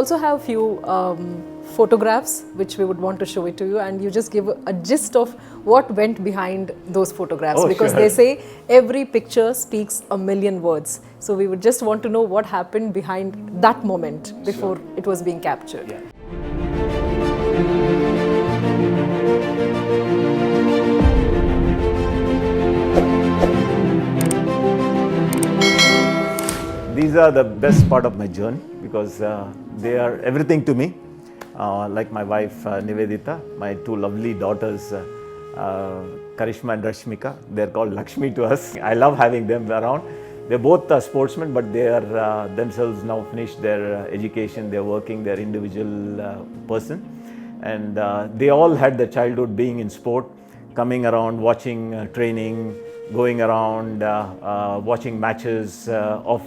also have few photographs which we would want to show it to you, and you just give a gist of what went behind those photographs, because sure. they say every picture speaks a million words. So we would just want to know what happened behind that moment before it was being captured. Yeah. These are the best part of my journey because they are everything to me. Like my wife Nivedita, my two lovely daughters Karishma and Rashmika. They're called Lakshmi to us. I love having them around. They're both sportsmen, but they are themselves now finished their education. They're working, they're individual person. And they all had their childhood being in sport, coming around, watching training, going around, watching matches of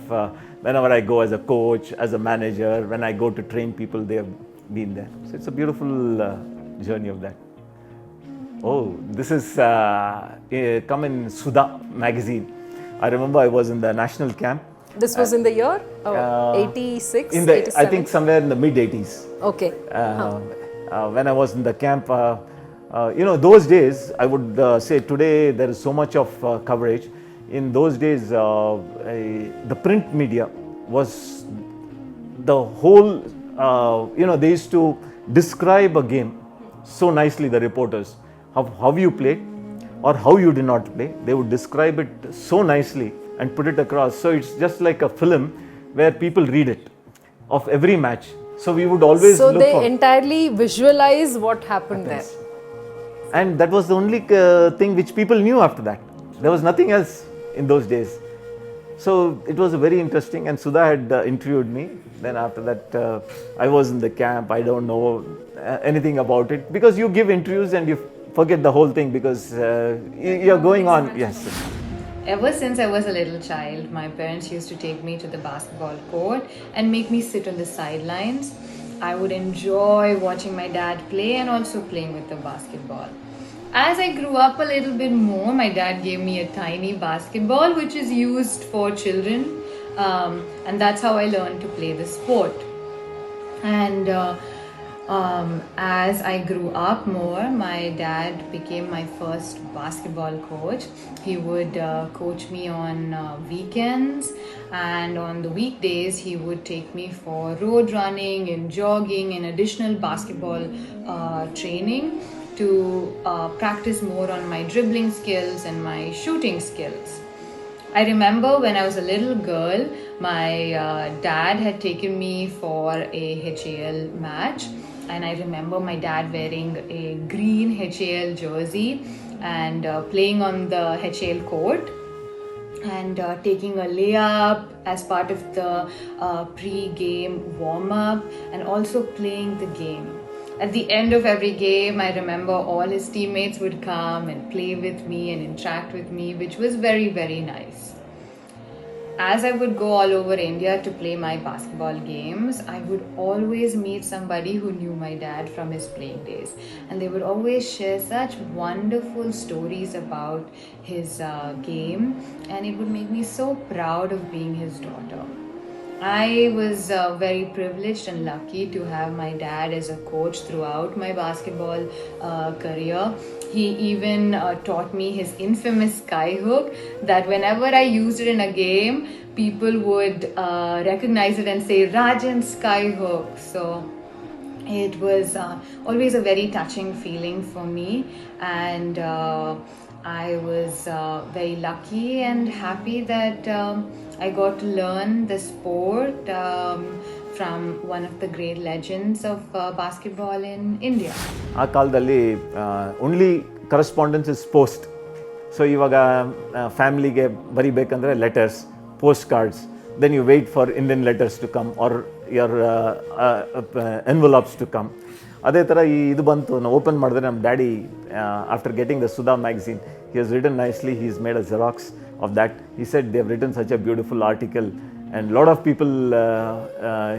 whenever I go as a coach, as a manager, when I go to train people, they have been there. So it's a beautiful journey of that. Oh, this is come in Sudha magazine. I remember I was in the national camp. This was in the year 86, in the, 87? I think somewhere in the mid-80s. Okay. When I was in the camp, those days, I would say today there is so much of coverage. In those days, the print media was the whole, they used to describe a game so nicely, the reporters, how you played or how you did not play. They would describe it so nicely and put it across. So it's just like a film where people read it of every match. So we would always so look they for entirely visualize what happened there. And that was the only thing which people knew after that. There was nothing else in those days. So it was very interesting, and Sudha had interviewed me. Then after that, I was in the camp. I don't know anything about it because you give interviews and you forget the whole thing because you're going on. Yes. Ever since I was a little child, my parents used to take me to the basketball court and make me sit on the sidelines. I would enjoy watching my dad play and also playing with the basketball. As I grew up a little bit more, my dad gave me a tiny basketball which is used for children, and that's how I learned to play the sport. And as I grew up more, my dad became my first basketball coach. He would coach me on weekends, and on the weekdays he would take me for road running and jogging and additional basketball training to practice more on my dribbling skills and my shooting skills. I remember when I was a little girl, my dad had taken me for a HAL match, and I remember my dad wearing a green HAL jersey and playing on the HAL court and taking a layup as part of the pre-game warm-up and also playing the game. At the end of every game, I remember all his teammates would come and play with me and interact with me, which was very, very nice. As I would go all over India to play my basketball games, I would always meet somebody who knew my dad from his playing days. And they would always share such wonderful stories about his game, and it would make me so proud of being his daughter. I was very privileged and lucky to have my dad as a coach throughout my basketball career. He even taught me his infamous sky hook that whenever I used it in a game, people would recognize it and say, Rajan sky hook. So it was always a very touching feeling for me, and I was very lucky and happy that I got to learn the sport from one of the great legends of basketball in India. ಆ ಕಾಲದಲ್ಲಿ only correspondence is post. So ಇವಾಗ ಫ್ಯಾಮಿಲಿಗೆ ಬರಿಬೇಕಂದ್ರೆ letters, post cards, then you wait for Indian letters to come or your envelopes to come. ಅದೇ ಥರ ಇದು ಬಂತು, ನಾವು ಓಪನ್ ಮಾಡಿದ್ರೆ ನಮ್ಮ daddy after getting the Sudha magazine, he has written nicely, he has made a Xerox of that. He said they have written such a beautiful article, and a lot of people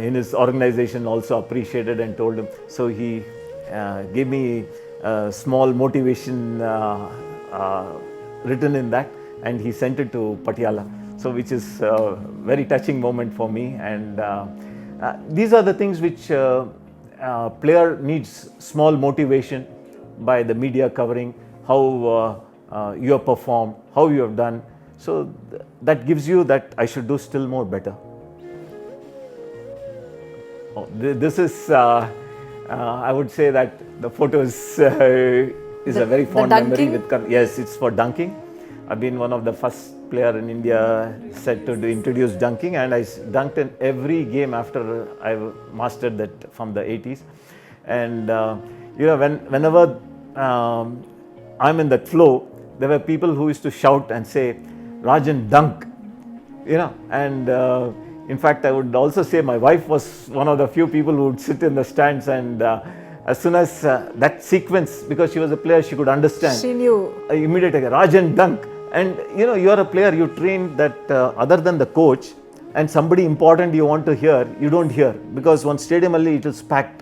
in his organization also appreciated and told him. So he gave me a small motivation written in that, and he sent it to Patiala, so which is a very touching moment for me. And These are the things which player needs small motivation by the media covering how you have performed, how you have done. So that gives you that I should do still more better. Oh, this is, I would say that the photo is a very fond memory with. Yes, it's for dunking. I've been one of the first player in India set to introduce dunking, and I dunked in every game after I mastered that from the 80s. And you know, whenever I'm in that flow, there were people who used to shout and say, "Rajan, dunk," you know. And in fact, I would also say my wife was one of the few people who would sit in the stands, and as soon as that sequence, because she was a player, she could understand. She knew. Immediately, Rajan, dunk. And you know, you are a player, you train that other than the coach and somebody important you want to hear, you don't hear, because one stadium only it is packed.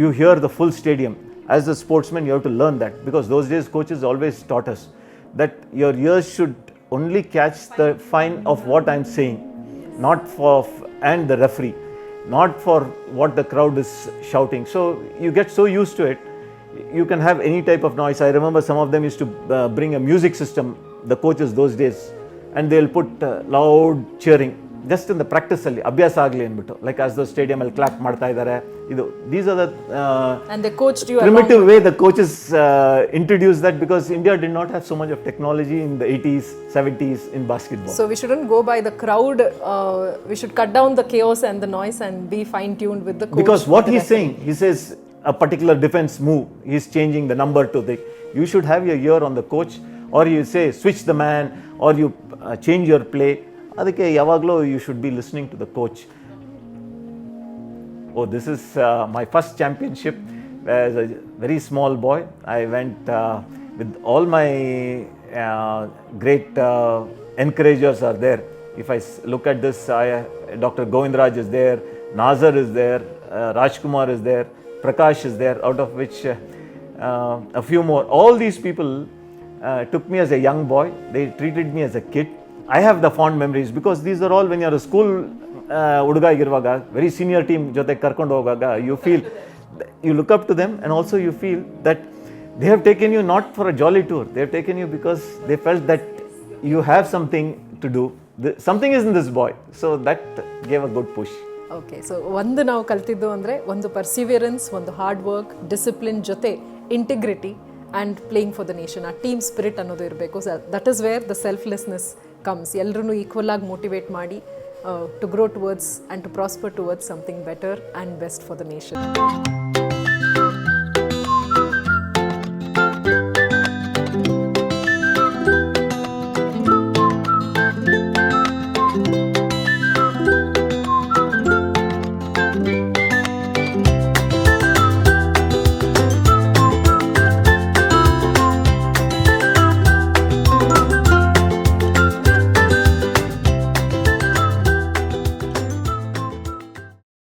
You hear the full stadium. As a sportsman, you have to learn that, because those days coaches always taught us that your ears should only catch the fine of what I'm saying, not for and the referee, not for what the crowd is shouting. So you get so used to it, you can have any type of noise. I remember some of them used to bring a music system, the coaches those days, and they'll put loud cheering just in the practice alli abhyasa agli anbittu, like as the stadium al clap ಮಾಡ್ತಾ ಇದ್ದಾರೆ. ಇದು these are the and they coached you primitive way the coaches introduced that, because India did not have so much of technology in the 80s 70s in basketball. So we shouldn't go by the crowd, we should cut down the chaos and the noise and be fine tuned with the coach. Because what he's saying, he says a particular defense move, he's changing the number to the, you should have your ear on the coach, or you say switch the man, or you change your play. ಅದಕ್ಕೆ ಯಾವಾಗಲೂ you should be listening to the coach. Oh, this is my first championship as a very small boy. I went with all my great encouragers are there. If I look at this, Dr. Govindraj is there, Nazar is there, Rajkumar is there, Prakash is there, out of which a few more. All these people took me as a young boy. They treated me as a kid. I have the fond memories, because these are all when you are a school ಹುಡುಗ ಆಗಿರುವಾಗ, very senior team ಜೊತೆ ಕರ್ಕೊಂಡು ಹೋಗಾಗ, you feel, you look up to them, and also you feel that they have taken you not for a jolly tour, they have taken you because they felt that you have something to do, something is in this boy, so that gave a good push. Okay, so ಒಂದು ನಾವು ಕಲ್ತಿದ್ದು ಅಂದರೆ ಒಂದು perseverance, ಒಂದು hard work, discipline ಜೊತೆ integrity and playing for the nation. ಆ team spirit ಅನ್ನೋದು ಇರಬೇಕು. That is where the selflessness comes. ಎಲ್ಲರೂ ಈಕ್ವಲ್ ಆಗಿ ಮೋಟಿವೇಟ್ ಮಾಡಿ to grow towards and to prosper towards something better and best for the nation.